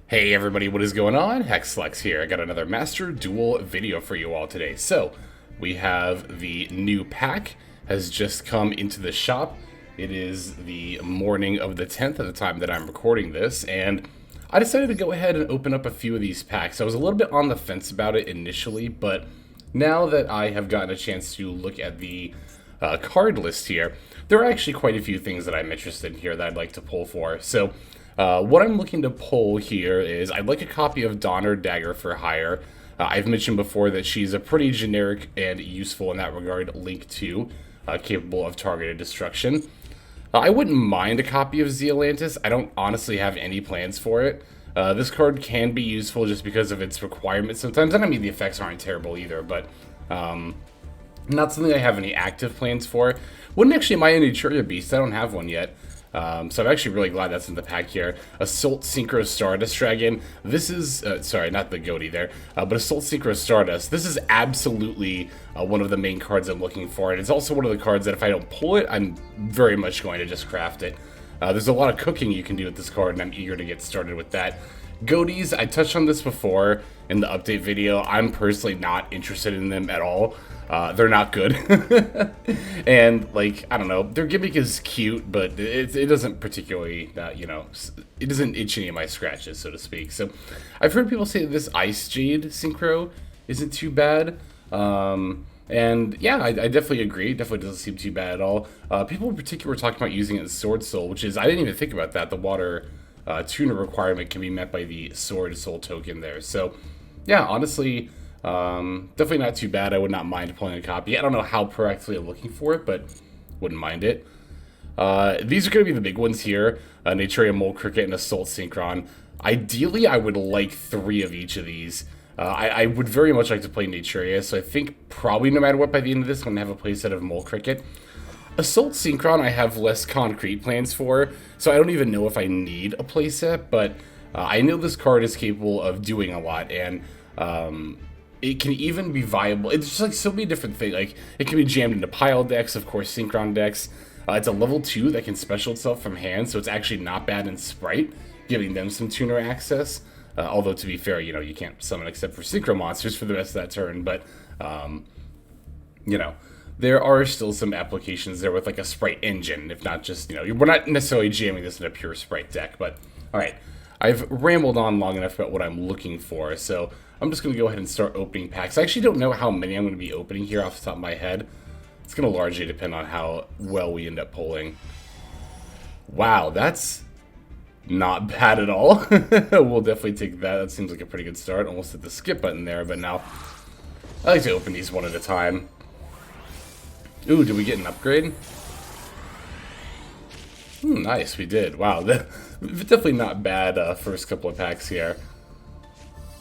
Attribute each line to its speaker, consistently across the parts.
Speaker 1: Hey everybody, what is going on? Hexlex here. I got another Master Duel video for you all today. So, we have the new pack has just come into the shop. It is the morning of the 10th at the time that I'm recording this, and I decided to go ahead and open up a few of these packs. I was a little bit on the fence about it initially, but now that I have gotten a chance to look at the card list here, there are actually quite a few things that I'm interested in here that I'd like to pull for. So, what I'm looking to pull here is I'd like a copy of Donner Dagger for Hire. I've mentioned before that she's a pretty generic and useful in that regard Link 2, capable of targeted destruction. I wouldn't mind a copy of Zealantis. I don't honestly have any plans for it. This card can be useful just because of its requirements sometimes, and I mean the effects aren't terrible either, but not something I have any active plans for. Wouldn't actually mind a naturia beast. I don't have one yet. So I'm actually really glad that's in the pack here. Assault Synchro Stardust Dragon. This is, sorry, not the goatee there, but Assault Synchro Stardust. This is absolutely one of the main cards I'm looking for. And it's also one of the cards that if I don't pull it, I'm very much going to just craft it. There's a lot of cooking you can do with this card, and I'm eager to get started with that. Goatees, I touched on this before in the update video. I'm personally not interested in them at all. They're not good. And, like, I don't know, their gimmick is cute, but it doesn't particularly, it doesn't itch any of my scratches, so to speak. So, I've heard people say that this Ice Jade Synchro isn't too bad. And, yeah, I definitely agree. It definitely doesn't seem too bad at all. People in particular were talking about using it as Sword Soul, which is, I didn't even think about that. The water tuner requirement can be met by the Sword Soul token there. So, yeah, honestly, definitely not too bad. I would not mind pulling a copy. I don't know how proactively I'm looking for it, but wouldn't mind it. These are going to be the big ones here. Naturia, Mole Cricket, and Assault Synchron. Ideally, I would like 3 of each of these. I would very much like to play Naturia, so I think probably no matter what, by the end of this, I'm going to have a playset of Mole Cricket. Assault Synchron I have less concrete plans for, so I don't even know if I need a playset, but I know this card is capable of doing a lot, and it can even be viable. It's just like so many different things. Like, it can be jammed into pile decks, of course, Synchron decks. It's a level 2 that can special itself from hand, so it's actually not bad in Sprite, giving them some tuner access. Although, to be fair, you can't summon except for Synchro monsters for the rest of that turn, but, there are still some applications there with, like, a Sprite engine, if not just, we're not necessarily jamming this in a pure Sprite deck, but, alright. I've rambled on long enough about what I'm looking for, so I'm just going to go ahead and start opening packs. I actually don't know how many I'm going to be opening here off the top of my head. It's going to largely depend on how well we end up pulling. Wow, that's not bad at all. We'll definitely take that. That seems like a pretty good start. Almost hit the skip button there, but now I like to open these one at a time. Ooh, did we get an upgrade? Nice, we did. Wow, definitely not bad first couple of packs here.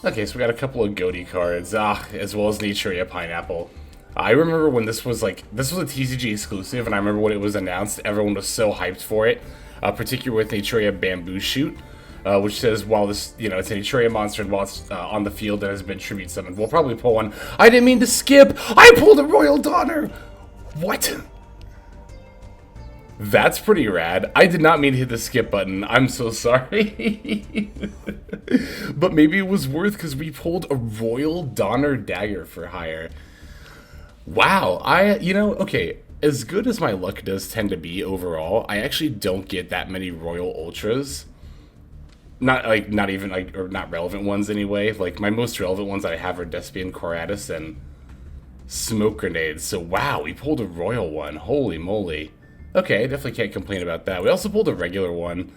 Speaker 1: Okay, so we got a couple of goatee cards, as well as Naturia Pineapple. I remember when this was a TCG exclusive, and I remember when it was announced, everyone was so hyped for it, particularly with Naturia Bamboo Shoot, which says while this, it's a Naturia monster and while it's on the field that has been tribute summoned. We'll probably pull one. I didn't mean to skip! I pulled a Royal Donner! What? That's pretty rad. I did not mean to hit the skip button. I'm so sorry. But maybe it was worth because we pulled a Royal Donner Dagger for Hire. Wow. Okay, as good as my luck does tend to be overall, I actually don't get that many Royal Ultras. Not relevant ones anyway. Like, my most relevant ones I have are Despian Coratus and Smoke Grenades. So, wow, we pulled a Royal one. Holy moly. Okay, definitely can't complain about that. We also pulled a regular one.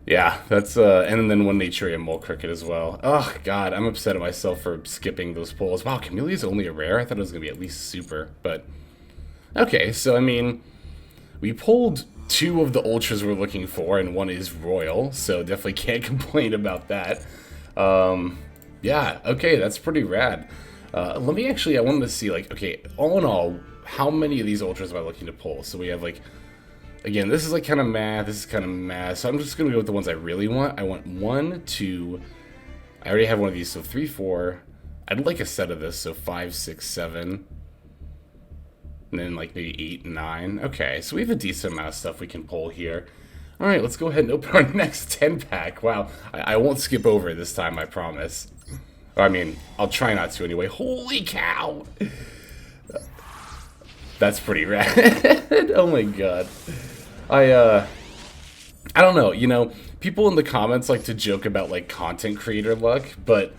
Speaker 1: Yeah, that's, and then one Naturia Mole Cricket as well. Oh, God, I'm upset at myself for skipping those pulls. Wow, Chamelea's only a rare? I thought it was going to be at least super, but... Okay, so, I mean, we pulled 2 of the Ultras we're looking for, and 1 is Royal, so definitely can't complain about that. Yeah, okay, that's pretty rad. I wanted to see, like, okay, all in all, how many of these Ultras am I looking to pull? So we have, like, again, this is, like, kind of meh, this is kind of meh, so I'm just going to go with the ones I really want. I want 1, 2, I already have one of these, so 3, 4, I'd like a set of this, so 5, 6, 7, and then, like, maybe 8, 9. Okay, so we have a decent amount of stuff we can pull here. Alright, let's go ahead and open our next 10-pack. Wow, I won't skip over it this time, I promise. I mean, I'll try not to anyway. Holy cow! That's pretty rad. Oh my god. I don't know, you know, people in the comments like to joke about, like, content creator luck, but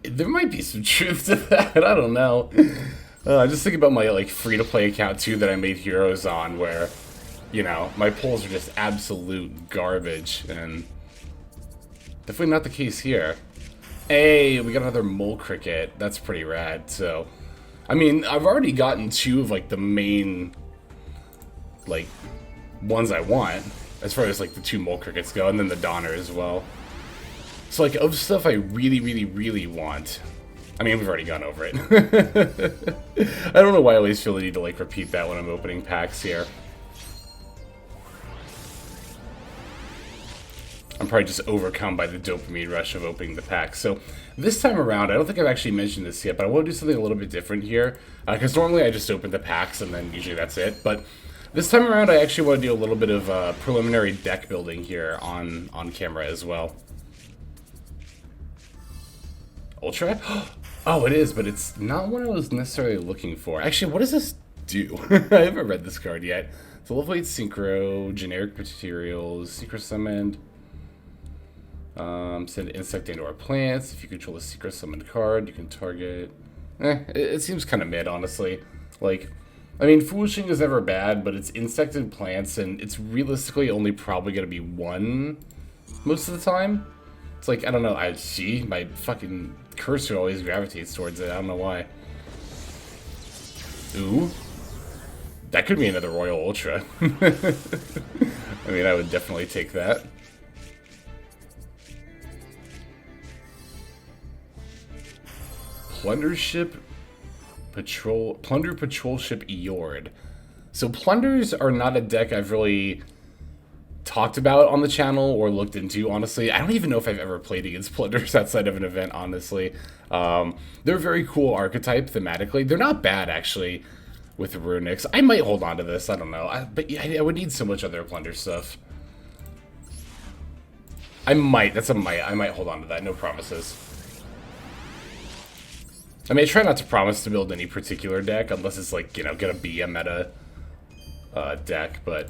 Speaker 1: there might be some truth to that. I don't know. I just think about my, like, free-to-play account, too, that I made heroes on, where, you know, my pulls are just absolute garbage, and definitely not the case here. Hey, we got another mole cricket. That's pretty rad, so... I mean, I've already gotten 2 of, like, the main, like, ones I want, as far as, like, the 2 mole crickets go, and then the Donner as well. So, like, of stuff I really, really, really want... I mean, we've already gone over it. I don't know why I always feel the need to, like, repeat that when I'm opening packs here. I'm probably just overcome by the dopamine rush of opening the pack. So this time around, I don't think I've actually mentioned this yet, but I want to do something a little bit different here. Because normally I just open the packs and then usually that's it. But this time around, I actually want to do a little bit of preliminary deck building here on camera as well. Ultra? Oh, it is, but it's not what I was necessarily looking for. Actually, what does this do? I haven't read this card yet. It's a level 8 Synchro, generic materials, Secret Summoned. Send insect into our plants. If you control a secret summoned card, you can target. It seems kind of mid, honestly. Like, I mean, Foolishing is never bad, but it's insected plants, and it's realistically only probably going to be 1 most of the time. It's like, I don't know, I see, my fucking cursor always gravitates towards it. I don't know why. Ooh. That could be another Royal Ultra. I mean, I would definitely take that. Plunder Patrol Ship Eord. So Plunders are not a deck I've really talked about on the channel or looked into, honestly. I don't even know if I've ever played against Plunders outside of an event, honestly. They're a very cool archetype thematically. They're not bad, actually, with runicks. I might hold on to this, I don't know. But yeah, I would need so much other Plunder stuff. I might, that's a might. I might hold on to that, no promises. I mean, I try not to promise to build any particular deck, unless it's, like, you know, gonna be a meta deck, but...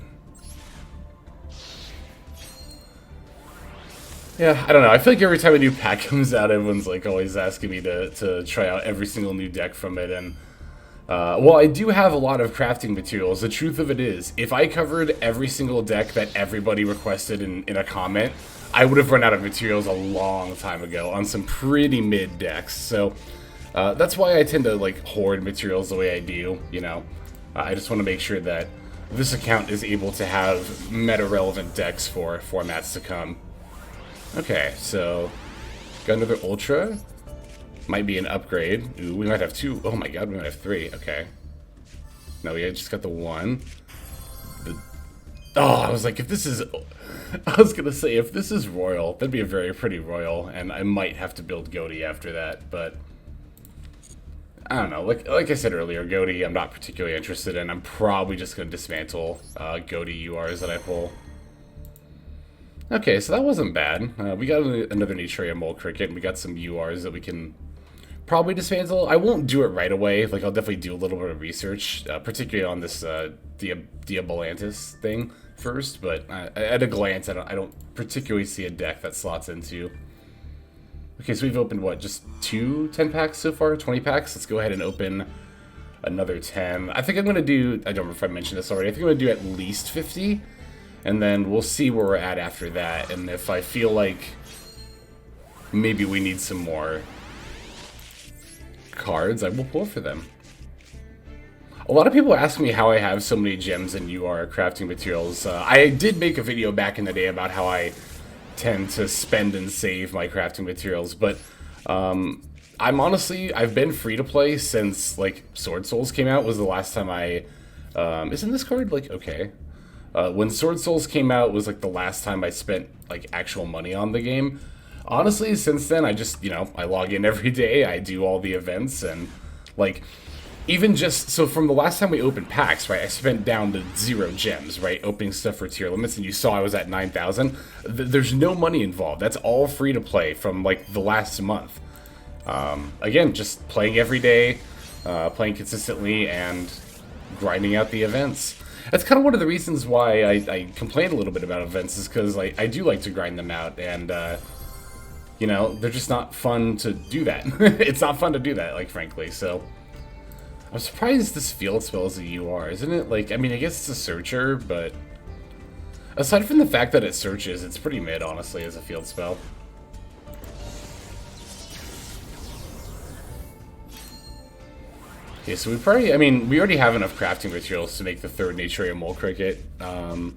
Speaker 1: yeah, I don't know. I feel like every time a new pack comes out, everyone's, like, always asking me to try out every single new deck from it, and... well, I do have a lot of crafting materials. The truth of it is, if I covered every single deck that everybody requested in a comment, I would have run out of materials a long time ago on some pretty mid decks, so... that's why I tend to, like, hoard materials the way I do, you know. I just want to make sure that this account is able to have meta-relevant decks for formats to come. Okay, so... got another Ultra. Might be an upgrade. Ooh, we might have 2. Oh my god, we might have 3. Okay. No, we just got the 1. Oh, I was like, if this is... I was gonna say, if this is Royal, that'd be a very pretty Royal, and I might have to build Goaty after that, but... I don't know, like I said earlier, Goaty I'm not particularly interested in. I'm probably just going to dismantle Goaty URs that I pull. Okay, so that wasn't bad. We got another Naturia Mole Cricket, and we got some URs that we can probably dismantle. I won't do it right away. Like, I'll definitely do a little bit of research, particularly on this Diabolantis thing first, but at a glance, I don't particularly see a deck that slots into... Okay, so we've opened, what, just 2 10-packs so far? 20 packs? Let's go ahead and open another 10. I think I'm going to do, I don't know if I mentioned this already, I think I'm going to do at least 50, and then we'll see where we're at after that, and if I feel like maybe we need some more cards, I will pull for them. A lot of people ask me how I have so many gems and UR crafting materials. I did make a video back in the day about how I tend to spend and save my crafting materials, but I've been free to play since, like, Sword Souls came out was the last time I isn't this card, like, okay, when Sword Souls came out was, like, the last time I spent, like, actual money on the game. Honestly, since then I just, you know, I log in every day, I do all the events, and, like, even just, so from the last time we opened packs, right, I spent down to 0 gems, right, opening stuff for tier limits, and you saw I was at 9,000. There's no money involved. That's all free to play from, like, the last month. Again, just playing every day, playing consistently, and grinding out the events. That's kind of one of the reasons why I complain a little bit about events, is because I do like to grind them out, and, you know, they're just not fun to do that. It's not fun to do that, like, frankly, so... I'm surprised this field spell is a UR, isn't it? Like, I mean, I guess it's a searcher, but... aside from the fact that it searches, it's pretty mid, honestly, as a field spell. Okay, so we probably... I mean, we already have enough crafting materials to make the 3rd naturia mole cricket. And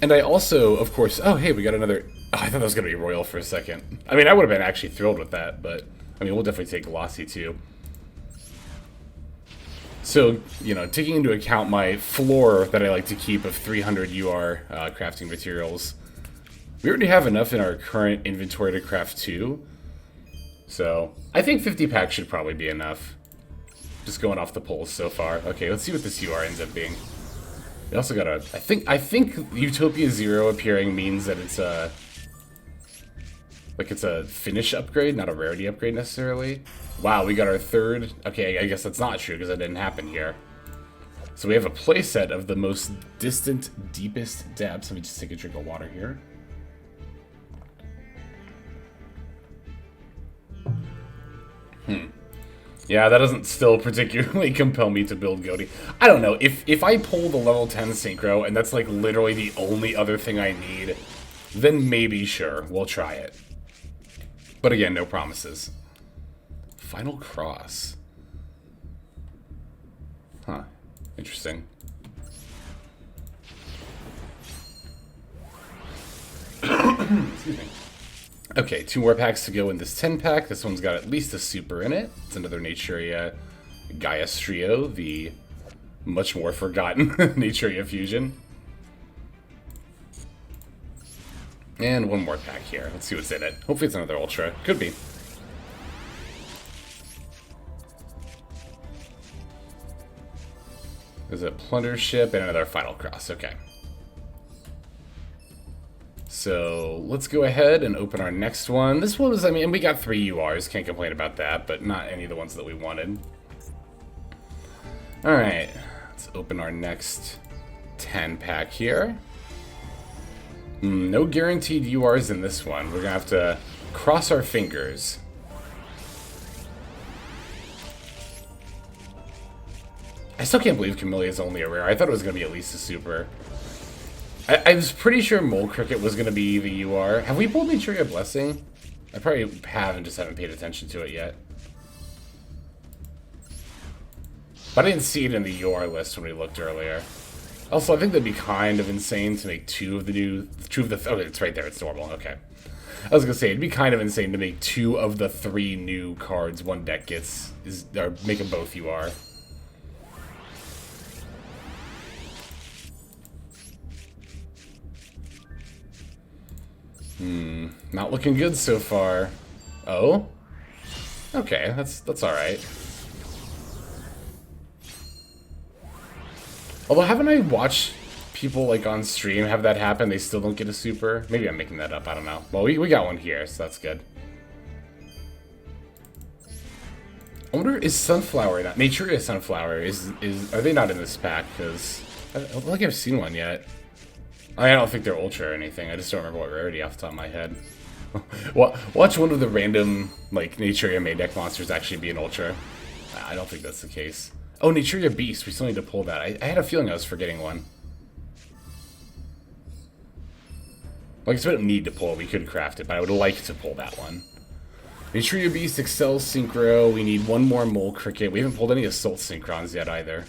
Speaker 1: I also, of course... Oh, hey, we got another... Oh, I thought that was going to be royal for a second. I mean, I would have been actually thrilled with that, but... I mean, we'll definitely take glossy, too. So, you know, taking into account my floor that I like to keep of 300 UR crafting materials, we already have enough in our current inventory to craft 2. So, I think 50 packs should probably be enough. Just going off the polls so far. Okay, let's see what this UR ends up being. We also got a... I think Utopia 0 appearing means that it's a... like, it's a finish upgrade, not a rarity upgrade necessarily. Wow, we got our 3rd... Okay, I guess that's not true because that didn't happen here. So we have a playset of the most distant, deepest depths. Let me just take a drink of water here. Yeah, that doesn't still particularly compel me to build Goaty. I don't know, if I pull the level 10 Synchro, and that's like literally the only other thing I need, then maybe, sure, we'll try it. But again, no promises. Final Cross. Huh. Interesting. Excuse me. Okay, 2 more packs to go in this 10 pack. This one's got at least a super in it. It's another Naturia Gaia's Trio, the much more forgotten Naturia fusion. And 1 more pack here. Let's see what's in it. Hopefully it's another Ultra. Could be. There's a Plunder Ship and another Final Cross. Okay. So let's go ahead and open our next one. This one was, I mean, we got 3 URs. Can't complain about that, but not any of the ones that we wanted. Alright. Let's open our next 10 pack here. No guaranteed URs in this one. We're gonna have to cross our fingers. I still can't believe Camellia is only a rare. I thought it was gonna be at least a super. I was pretty sure Mole Cricket was gonna be the UR. Have we pulled Naturia Blessing? I probably have and just haven't paid attention to it yet. But I didn't see it in the UR list when we looked earlier. Also, I think that'd be kind of insane to make two of the... Okay, it's right there. It's normal. Okay. I was gonna say, it'd be kind of insane to make 2 of the 3 new cards one deck gets, or make them both UR. Not looking good so far. Oh? Okay, that's alright. Although, haven't I watched people, like, on stream have that happen? They still don't get a super? Maybe I'm making that up, I don't know. Well, we got one here, so that's good. I wonder, is Sunflower not... Naturia Sunflower, are they not in this pack? Because I don't think I've seen one yet. I don't think they're Ultra or anything, I just don't remember what rarity off the top of my head. Watch one of the random, like, Naturia main deck monsters actually be an Ultra. I don't think that's the case. Oh, Naturia Beast. We still need to pull that. I had a feeling I was forgetting one. Like, I guess we don't need to pull it. We could craft it, but I would like to pull that one. Naturia Beast, Excel Synchro. We need 1 more Mole Cricket. We haven't pulled any Assault Synchrons yet either.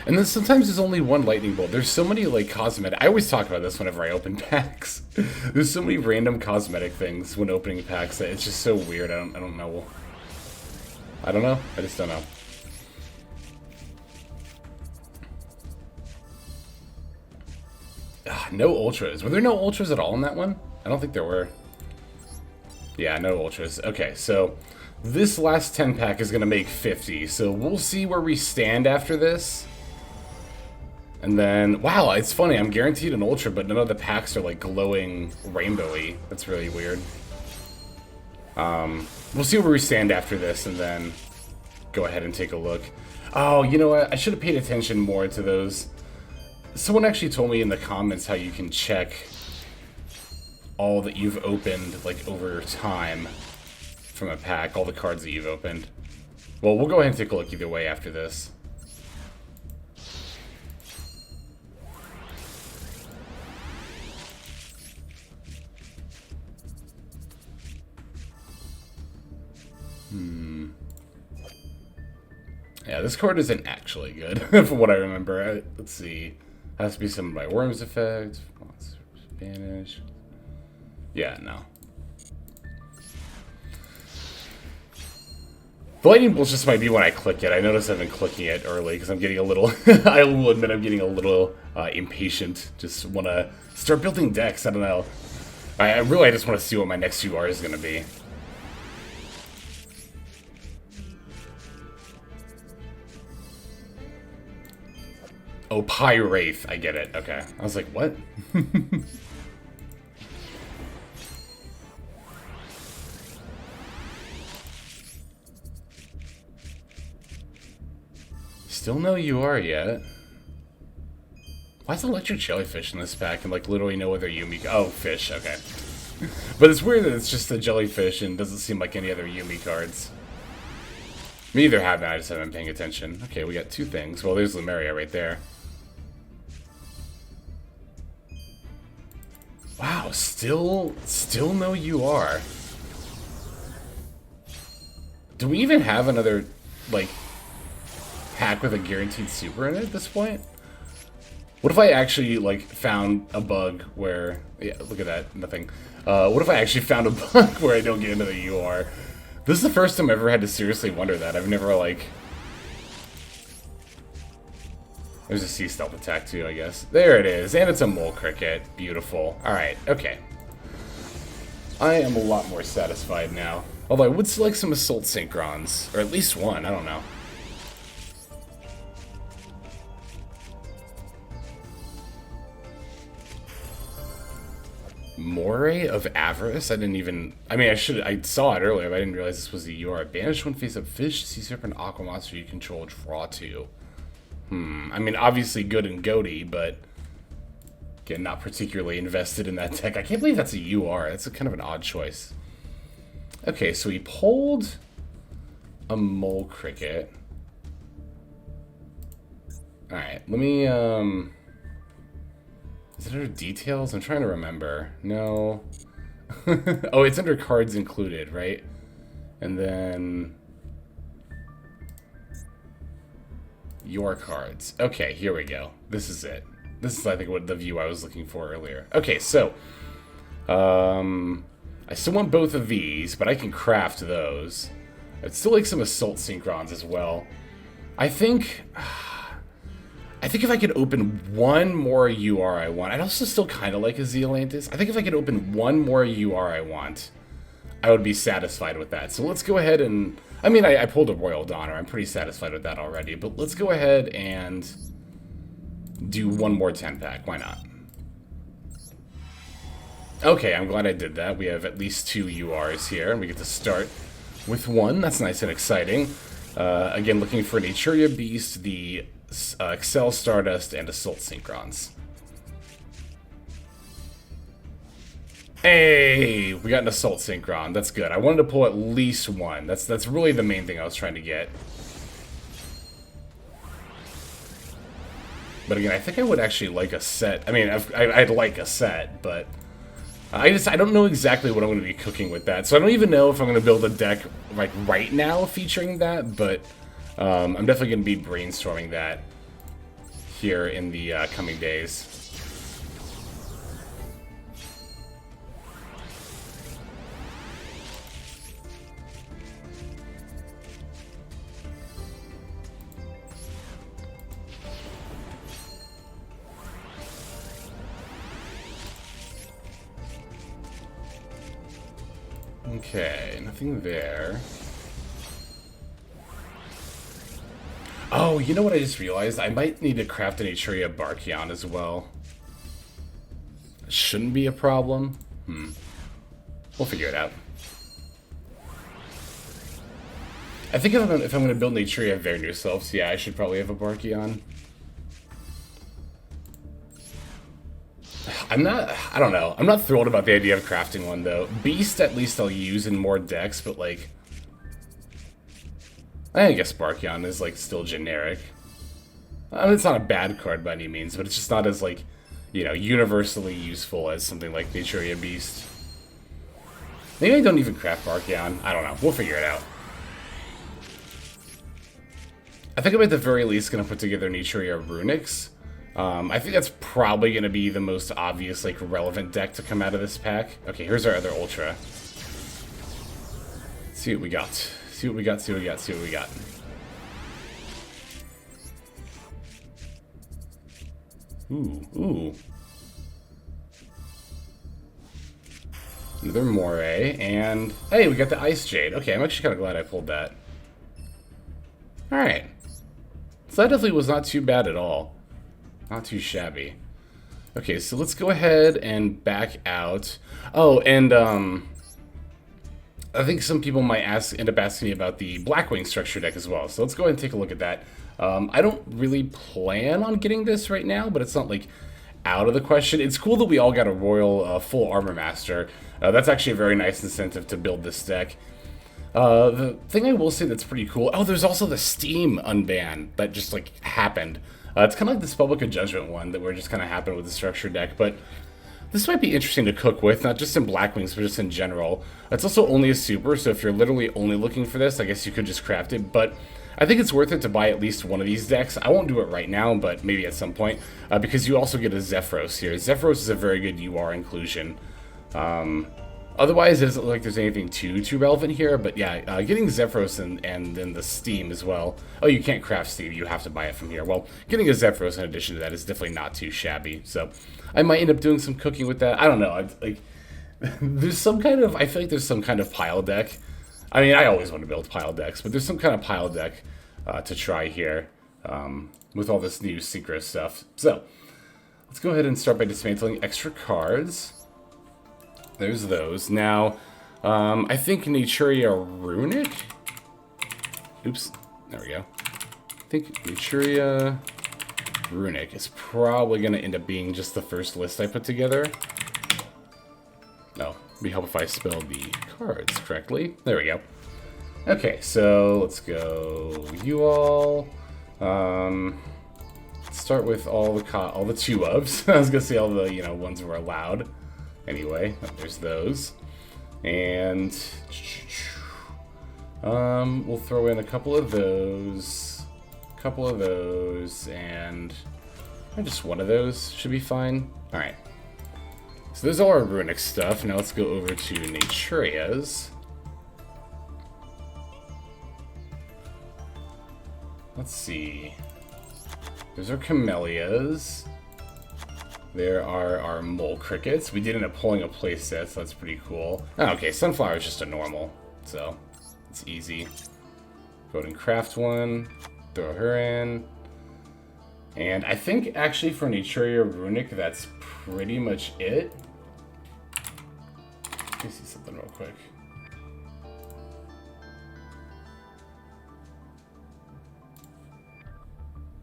Speaker 1: And then sometimes there's only 1 lightning bolt. There's so many, like, cosmetic... I always talk about this whenever I open packs. There's so many random cosmetic things when opening packs that it's just so weird. I don't know. I don't know. I just don't know. No Ultras. Were there no Ultras at all in that one? I don't think there were. Yeah, no ultras. Okay, so this last 10 pack is going to make 50, so we'll see where we stand after this. And then, wow, it's funny, I'm guaranteed an ultra, but none of the packs are like glowing rainbowy. That's really weird. We'll see where we stand after this, and then go ahead and take a look. Oh, you know what? I should have paid attention more to those. Someone actually told me in the comments how you can check all that you've opened, like, over time from a pack, all the cards that you've opened. Well, we'll go ahead and take a look either way after this. Yeah, this card isn't actually good, from what I remember. Let's see. Has to be summoned by Worm's Effect. Spanish. Yeah, no. The lightning bolt just might be when I click it. I notice I've been clicking it early because I'm getting a little... I will admit I'm getting a little impatient. Just want to start building decks. I don't know. I really just want to see what my next UR is going to be. Oh, Pyraith. I get it. Okay. I was like, what? Still no UR yet. Why is electric jellyfish in this pack and like literally no other Yumi? Oh, fish. Okay. But it's weird that it's just a jellyfish and doesn't seem like any other Yumi cards. Me either haven't. I just haven't been paying attention. Okay, we got two things. Well, there's Lemuria right there. Wow, still no UR. Do we even have another, like, pack with a guaranteed super in it at this point? What if I actually, like, found a bug where... Yeah, look at that. Nothing. What if I actually found a bug where I don't get another UR? This is the first time I've ever had to seriously wonder that. I've never, like... There's a sea stealth attack too, I guess. There it is, and it's a mole cricket. Beautiful. Alright, okay. I am a lot more satisfied now. Although I would select some Assault Synchrons, or at least one, I don't know. Moray of Avarice? I didn't even... I mean, I saw it earlier, but I didn't realize this was the UR. Banish one face up fish, sea serpent, aqua monster you control, draw two. I mean, obviously good and goaty, but again, not particularly invested in that deck. I can't believe that's a UR. That's kind of an odd choice. Okay, so he pulled a mole cricket. Alright, let me, is it under details? I'm trying to remember. No. Oh, it's under cards included, right? And then... Your cards. Okay, here we go. This is it. This is, I think, what the view I was looking for earlier. Okay, so... I still want both of these, but I can craft those. I'd still like some Assault Synchrons as well. I think if I could open one more UR I want... I'd also still kind of like a Zealantis. I think if I could open one more UR I want, I would be satisfied with that. So let's go ahead and... I mean, I pulled a Royal Donner. I'm pretty satisfied with that already. But let's go ahead and do one more 10-pack. Why not? Okay, I'm glad I did that. We have at least 2 URs here, and we get to start with one. That's nice and exciting. Again, looking for Naturia Beast, the Excel Stardust, and Assault Synchrons. Hey, we got an Assault Synchron. That's good. I wanted to pull at least one. That's really the main thing I was trying to get. But again, I think I would actually like a set. I mean, I'd like a set, but I don't know exactly what I'm going to be cooking with that. So I don't even know if I'm going to build a deck like right now featuring that, but I'm definitely going to be brainstorming that here in the coming days. Okay, nothing there. Oh, you know what I just realized? I might need to craft an Naturia Barkion as well. Shouldn't be a problem. We'll figure it out. I think if I'm going to build Naturia vernusylphs, yeah, I should probably have a Barkion. I don't know. I'm not thrilled about the idea of crafting one, though. Beast, at least I'll use in more decks, but, like... I guess Barkion is, like, still generic. I mean, it's not a bad card by any means, but it's just not as, like, you know, universally useful as something like Naturia Beast. Maybe I don't even craft Barkion. I don't know. We'll figure it out. I think I'm at the very least going to put together Naturia Runicks. I think that's probably going to be the most obvious, like, relevant deck to come out of this pack. Okay, here's our other Ultra. Let's see what we got. See what we got, see what we got, see what we got. Ooh. Another Moray, and... Hey, we got the Ice Jade. Okay, I'm actually kind of glad I pulled that. Alright. So that definitely was not too bad at all. Not too shabby. Okay, so let's go ahead and back out. Oh, and I think some people might end up asking me about the Blackwing structure deck as well. So let's go ahead and take a look at that. I don't really plan on getting this right now, but it's not like out of the question. It's cool that we all got a Royal full Armor Master. That's actually a very nice incentive to build this deck. The thing I will say that's pretty cool... Oh, there's also the Steam unban that just, like, happened. It's kind of like the Spellbook of Judgment one that were just kind of happened with the structure deck, but this might be interesting to cook with, not just in Blackwings, but just in general. It's also only a super, so if you're literally only looking for this, I guess you could just craft it, but I think it's worth it to buy at least one of these decks. I won't do it right now, but maybe at some point, because you also get a Zephyros here. Zephyros is a very good UR inclusion. Otherwise, it doesn't look like there's anything too relevant here, but yeah, getting Zephyros and then the Steam as well. Oh, you can't craft Steam, you have to buy it from here. Well, getting a Zephyros in addition to that is definitely not too shabby, so I might end up doing some cooking with that. I don't know, there's some kind of, I feel like there's some kind of pile deck. I mean, I always want to build pile decks, but there's some kind of pile deck to try here with all this new Synchro stuff. So, let's go ahead and start by dismantling extra cards. There's those. Now, I think Naturia Runick? Oops, there we go. I think Naturia Runick is probably going to end up being just the first list I put together. No, it'd be helpful if I spelled the cards correctly. There we go. Okay, so let's go you all. Start with all the two ofs. I was going to say all the, you know, ones were allowed. Anyway, there's those. And we'll throw in a couple of those, and just one of those should be fine. Alright. So there's all our runic stuff. Now let's go over to Naturia's. Let's see. There's our Camellias. There are our Mole Crickets. We did end up pulling a playset, so that's pretty cool. Oh, okay, Sunflower is just a normal, so it's easy. Go ahead and craft one, throw her in. And I think, actually, for Naturia Runick, that's pretty much it. Let me see something real quick.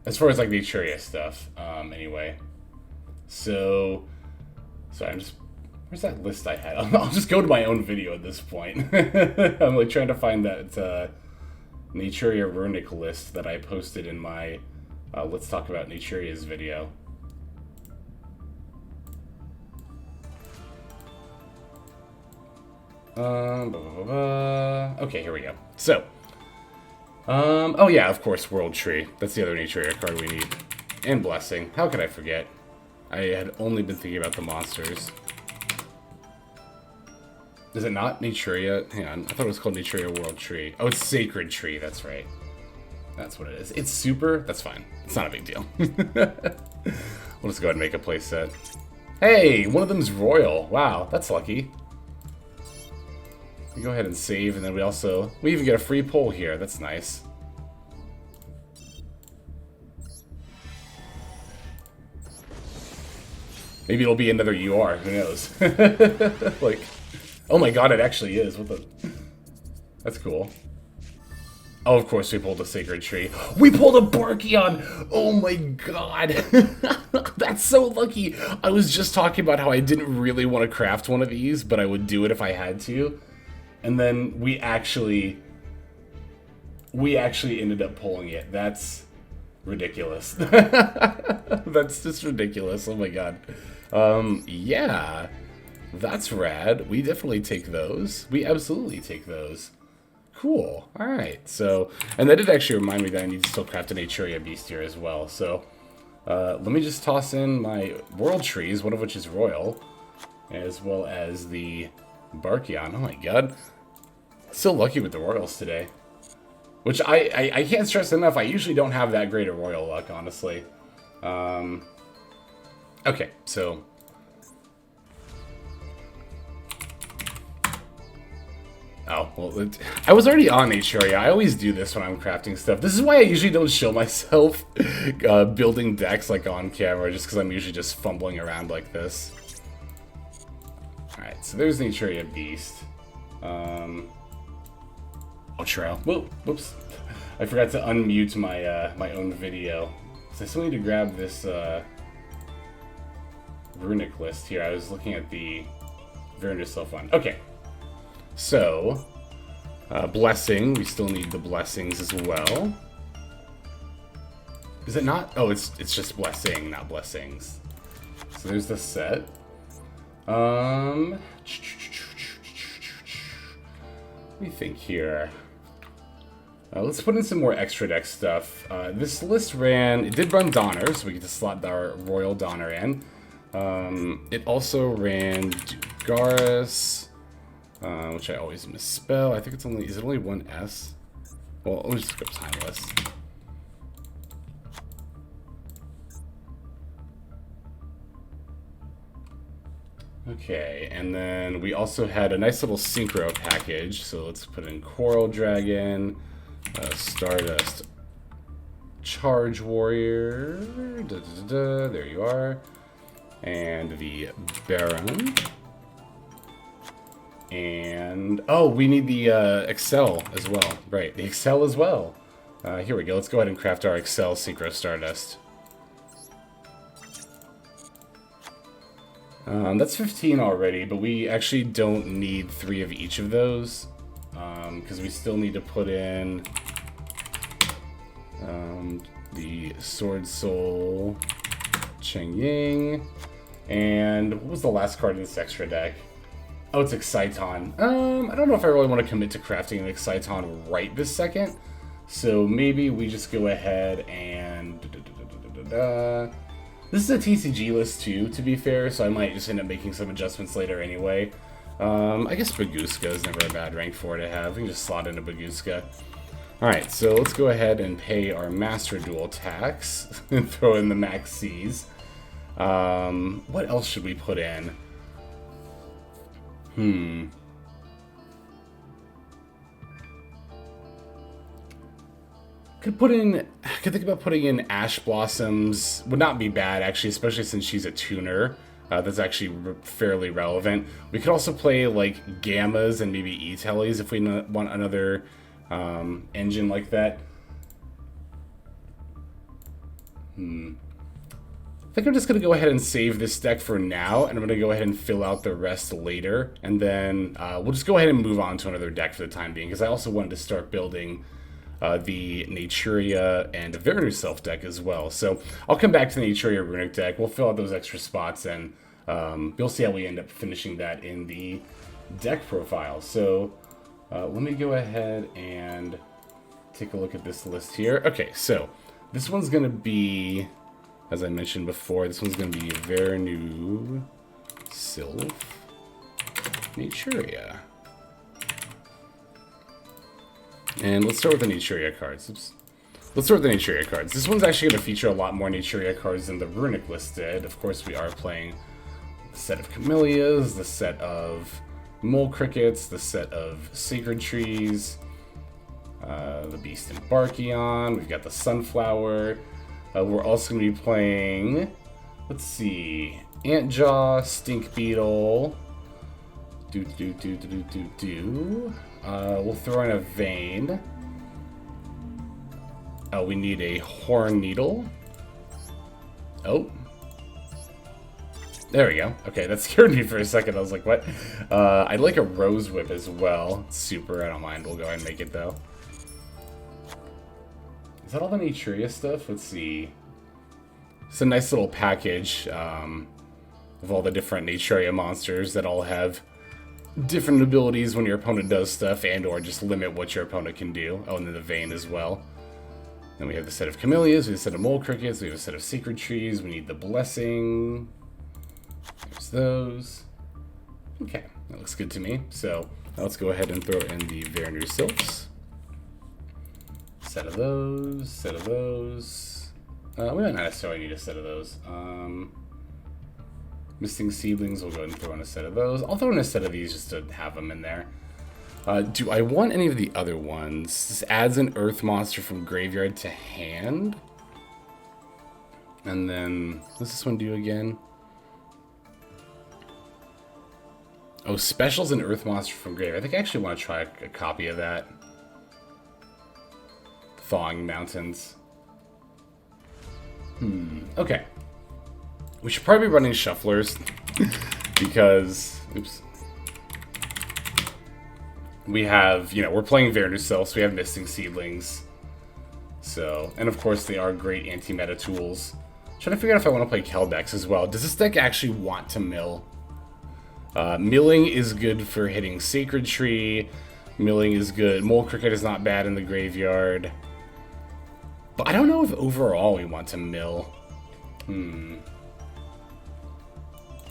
Speaker 1: As far as, like, Naturia stuff, anyway. So I'm just, where's that list I had? I'll just go to my own video at this point. I'm like trying to find that Naturia Runick list that I posted in my Let's Talk About Naturia's video. Okay, here we go. So, oh yeah, of course, World Tree. That's the other Naturia card we need. And Blessing. How could I forget? I had only been thinking about the monsters. Is it not Naturia? Hang on, I thought it was called Naturia World Tree. Oh, it's Sacred Tree, that's right. That's what it is. It's super, that's fine. It's not a big deal. We'll just go ahead and make a playset. Hey, one of them's Royal. Wow, that's lucky. We go ahead and save, and then we even get a free pull here. That's nice. Maybe it'll be another UR. Who knows? Like, oh my god, it actually is. What the? That's cool. Oh, of course we pulled a Sacred Tree. We pulled a Barkion! Oh my god. That's so lucky. I was just talking about how I didn't really want to craft one of these, but I would do it if I had to. And then we actually ended up pulling it. That's ridiculous. That's just ridiculous. Oh my god. Yeah. That's rad. We definitely take those. We absolutely take those. Cool. Alright, so, and that did actually remind me that I need to still craft a Naturia Beast here as well, so, let me just toss in my World Trees, one of which is Royal, as well as the Barkion. Oh my god. So lucky with the Royals today. Which I can't stress enough, I usually don't have that great a Royal luck, honestly. Okay, so... Oh, well, I was already on Naturia. I always do this when I'm crafting stuff. This is why I usually don't show myself building decks like on camera, just because I'm usually just fumbling around like this. Alright, so there's Naturia Beast. Outro. Whoops. I forgot to unmute my my own video. So I still need to grab this runick list here. I was looking at the vernusylph one. Okay. So, blessing. We still need the blessings as well. Is it not? Oh, it's just blessing, not blessings. So there's the set. Let me think here. Let's put in some more extra deck stuff. This list it did run Donner, so we get to slot our Royal Donner in. It also ran Dugaris. Which I always misspell. I think it's only, is it only one S? Well, let me just go Timeless. Okay, and then we also had a nice little Synchro package. So let's put in Coral Dragon, Stardust Charge Warrior, there you are, and the Baron. And, oh, we need the Excel as well. Right, the Excel as well. Here we go. Let's go ahead and craft our Excel Synchro Stardust. That's 15 already, but we actually don't need 3 of each of those. Because we still need to put in the Sword Soul Cheng Ying. And what was the last card in this extra deck? Oh, it's Exciton. I don't know if I really want to commit to crafting an Exciton right this second. So maybe we just go ahead and... This is a TCG list too, to be fair, so I might just end up making some adjustments later anyway. I guess Baguska is never a bad rank 4 to have. We can just slot into Baguska. Alright, so let's go ahead and pay our Master Duel tax and throw in the Max C's. What else should we put in? Could think about putting in Ash Blossoms. Would not be bad, actually, especially since she's a tuner. That's actually fairly relevant. We could also play, like, Gammas and maybe E-Tellies if we want another engine like that. I think I'm just going to go ahead and save this deck for now, and I'm going to go ahead and fill out the rest later, and then we'll just go ahead and move on to another deck for the time being, because I also wanted to start building the Naturia and vernusylph deck as well. So I'll come back to the Naturia Runick deck, we'll fill out those extra spots, and you'll see how we end up finishing that in the deck profile. So let me go ahead and take a look at this list here. Okay, so this one's going to be... As I mentioned before, this one's going to be vernusylph Naturia. And let's start with the Naturia cards. Oops. Let's start with the Naturia cards. This one's actually going to feature a lot more Naturia cards than the Runick list did. Of course, we are playing the set of Camellias, the set of mole crickets, the set of sacred trees, the beast and Barkion. We've got the sunflower. We're also going to be playing, let's see, Antjaw, stink beetle. We'll throw in a vein. Oh, we need a horn needle. Oh. There we go. Okay, that scared me for a second. I was like, what? I'd like a rose whip as well. Super, I don't mind. We'll go ahead and make it, though. Is that all the naturia stuff? Let's see. It's a nice little package of all the different naturia monsters that all have different abilities when your opponent does stuff and or just limit what your opponent can do. Oh, and then the vein as well. Then we have the set of camellias, we have a set of mole crickets, we have a set of sacred trees, we need the blessing. There's those. Okay, that looks good to me. So let's go ahead and throw in the vernusylphs. Set of those, set of those. We don't necessarily need a set of those. Missing seedlings, we'll go ahead and throw in a set of those. I'll throw in a set of these just to have them in there. Do I want any of the other ones? This adds an earth monster from graveyard to hand. And then, what's this one do again? Oh, specials an earth monster from graveyard. I think I actually want to try a copy of that. Thawing Mountains. Okay. We should probably be running shufflers because, oops. We have, you know, we're playing vernusylphs, so we have missing seedlings. So, and of course they are great anti-meta tools. Trying to figure out if I want to play Kelbex as well. Does this deck actually want to mill? Milling is good for hitting Sacred Tree. Milling is good. Mole Cricket is not bad in the graveyard. But I don't know if overall we want to mill.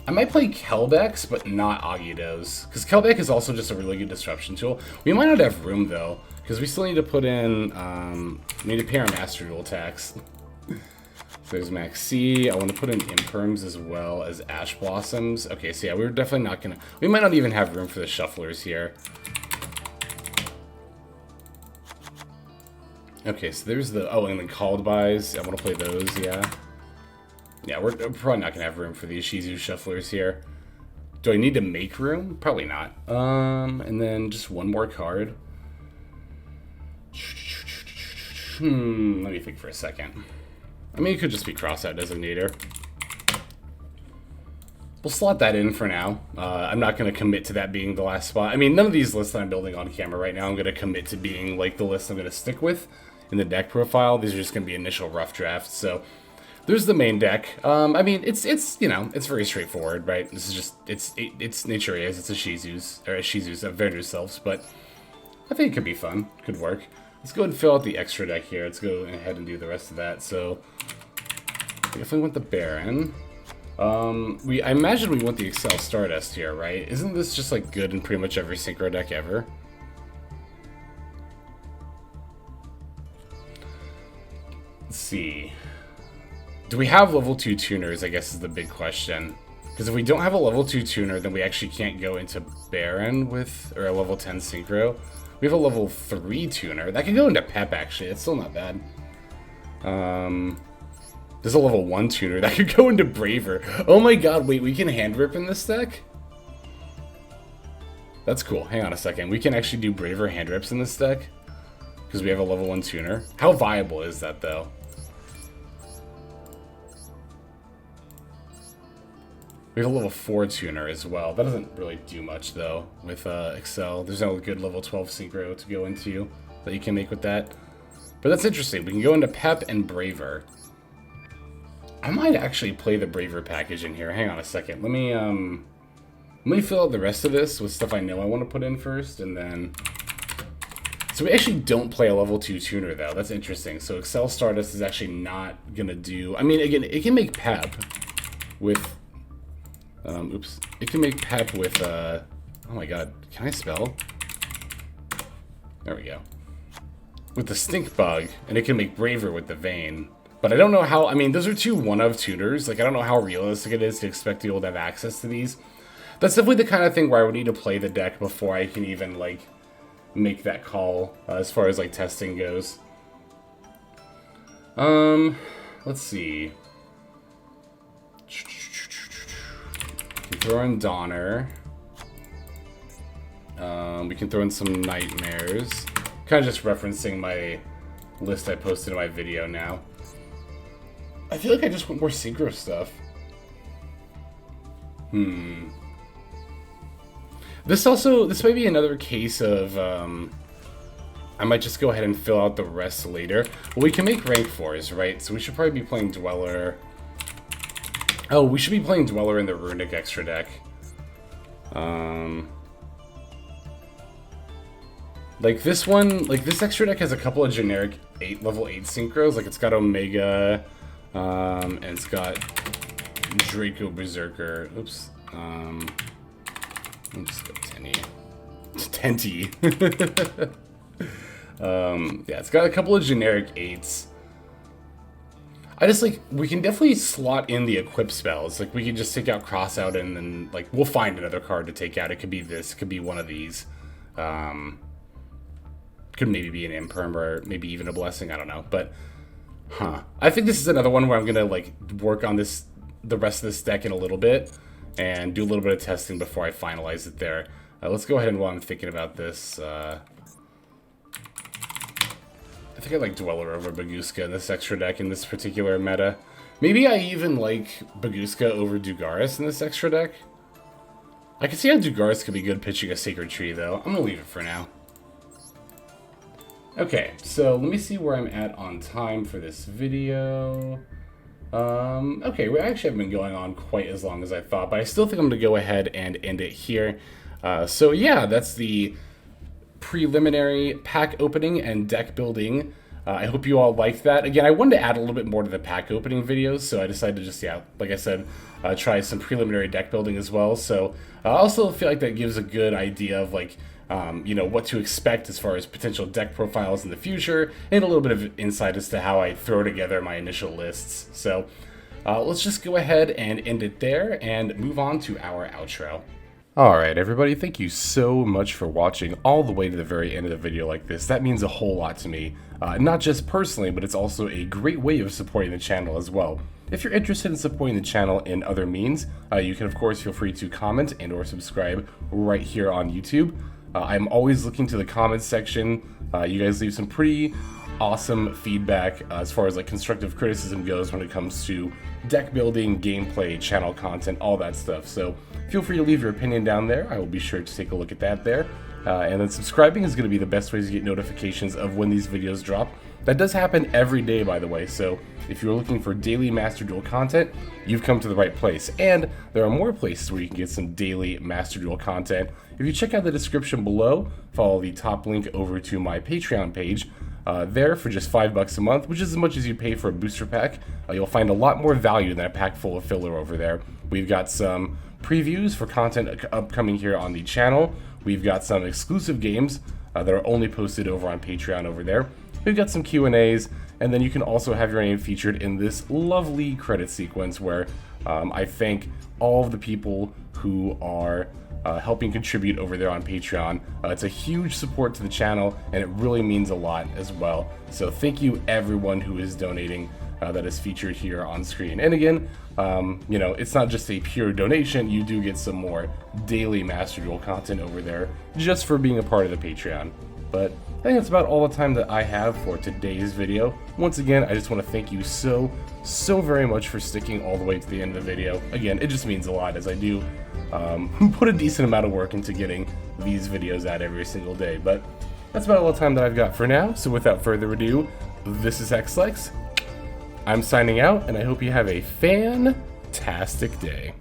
Speaker 1: I might play Kelbex, but not Agidos. Because Kelbex is also just a really good disruption tool. We might not have room, though. Because we still need to put in... we need to pay our Master Duel tax. So there's Max C. I want to put in Imperms as well as Ash Blossoms. Okay, so yeah, we're definitely not going to... We might not even have room for the Shufflers here. Okay, so there's the... Oh, and then Called Bys. I want to play those, yeah. Yeah, we're probably not going to have room for these Shizu Shufflers here. Do I need to make room? Probably not. And then just one more card. Let me think for a second. I mean, it could just be Crossout Designator. We'll slot that in for now. I'm not going to commit to that being the last spot. I mean, none of these lists that I'm building on camera right now I'm going to commit to being like the list I'm going to stick with in the deck profile. These are just going to be initial rough drafts, so... There's the main deck. I mean, it's you know, it's very straightforward, right? This is just, it's Naturias, it's a Shizu's, a vernusylphs, but I think it could be fun, could work. Let's go ahead and fill out the extra deck here. Let's go ahead and do the rest of that. So, I definitely want the Baron. I imagine we want the Excel Stardust here, right? Isn't this just like good in pretty much every synchro deck ever? Let's see. Do we have level 2 tuners, I guess is the big question. Because if we don't have a level 2 tuner, then we actually can't go into Baron with, or a level 10 Synchro. We have a level 3 tuner. That could go into Pep, actually. It's still not bad. There's a level 1 tuner. That could go into Braver. Oh my god, wait, we can hand rip in this deck? That's cool. Hang on a second. We can actually do Braver hand rips in this deck? Because we have a level 1 tuner. How viable is that, though? We have a level 4 tuner as well. That doesn't really do much, though, with Excel. There's no good level 12 synchro to go into that you can make with that. But that's interesting. We can go into Pep and Braver. I might actually play the Braver package in here. Hang on a second. Let me fill out the rest of this with stuff I know I want to put in first, and then... So we actually don't play a level 2 tuner, though. That's interesting. So Excel Stardust is actually not going to do... I mean, again, it can make Pep with... oops. It can make Pep with, oh my god, can I spell? There we go. With the Stink Bug, and it can make Braver with the Vein. But I don't know how, I mean, those are two one-of tuners. Like, I don't know how realistic it is to expect people to have access to these. That's definitely the kind of thing where I would need to play the deck before I can even, like, make that call as far as, like, testing goes. Let's see. We can throw in Donner. We can throw in some Nightmares. Kind of just referencing my list I posted in my video now. I feel like I just want more synchro stuff. This might be another case of, I might just go ahead and fill out the rest later. Well, we can make rank 4s, right? So we should probably be playing Dweller. Oh, we should be playing Dweller in the Runick extra deck. Like this one, like this extra deck has a couple of generic level 8 synchros. Like it's got Omega, and it's got Draco Berserker. Oops. Let's just go Tenty. Yeah, it's got a couple of generic 8s. I just like, we can definitely slot in the equip spells. Like we can just take out Cross Out and then like we'll find another card to take out. It could be this, it could be one of these. Could maybe be an Imperm or maybe even a Blessing, I don't know. But I think this is another one where I'm gonna like work on this, the rest of this deck in a little bit and do a little bit of testing before I finalize it there. Let's go ahead and while I'm thinking about this, I think I like Dweller over Baguska in this extra deck in this particular meta. Maybe I even like Baguska over Dugaris in this extra deck. I can see how Dugaris could be good pitching a Sacred Tree though. I'm gonna leave it for now. Okay, so let me see where I'm at on time for this video. Okay, we actually haven't been going on quite as long as I thought, but I still think I'm going to go ahead and end it here. So yeah, that's the preliminary pack opening and deck building. I hope you all liked that. Again, I wanted to add a little bit more to the pack opening videos, so I decided to just, yeah, like I said, try some preliminary deck building as well. So I also feel like that gives a good idea of like, you know, what to expect as far as potential deck profiles in the future, and a little bit of insight as to how I throw together my initial lists. So let's just go ahead and end it there and move on to our outro. Alright everybody, thank you so much for watching all the way to the very end of the video like this. That means a whole lot to me. Not just personally, but it's also a great way of supporting the channel as well. If you're interested in supporting the channel in other means, you can of course feel free to comment and or subscribe right here on YouTube. I'm always looking to the comments section. You guys leave some pretty awesome feedback as far as like constructive criticism goes when it comes to deck building, gameplay, channel content, all that stuff. So feel free to leave your opinion down there. I will be sure to take a look at that there. And then subscribing is going to be the best way to get notifications of when these videos drop. That does happen every day, by the way, so if you're looking for daily Master Duel content, you've come to the right place. And there are more places where you can get some daily Master Duel content. If you check out the description below, follow the top link over to my Patreon page. There for just $5 a month, which is as much as you pay for a booster pack. You'll find a lot more value than a pack full of filler over there. We've got some previews for content upcoming here on the channel. We've got some exclusive games that are only posted over on Patreon over there. We've got some Q&As, and then you can also have your name featured in this lovely credit sequence where I thank all of the people who are helping contribute over there on Patreon. It's a huge support to the channel, and it really means a lot as well. So thank you everyone who is donating that is featured here on screen. And again, you know, it's not just a pure donation, you do get some more daily Master Duel content over there just for being a part of the Patreon. But I think that's about all the time that I have for today's video. Once again, I just want to thank you so very much for sticking all the way to the end of the video. Again, it just means a lot as I do put a decent amount of work into getting these videos out every single day. But that's about all the time that I've got for now. So without further ado, this is Hexlex. I'm signing out, and I hope you have a fantastic day.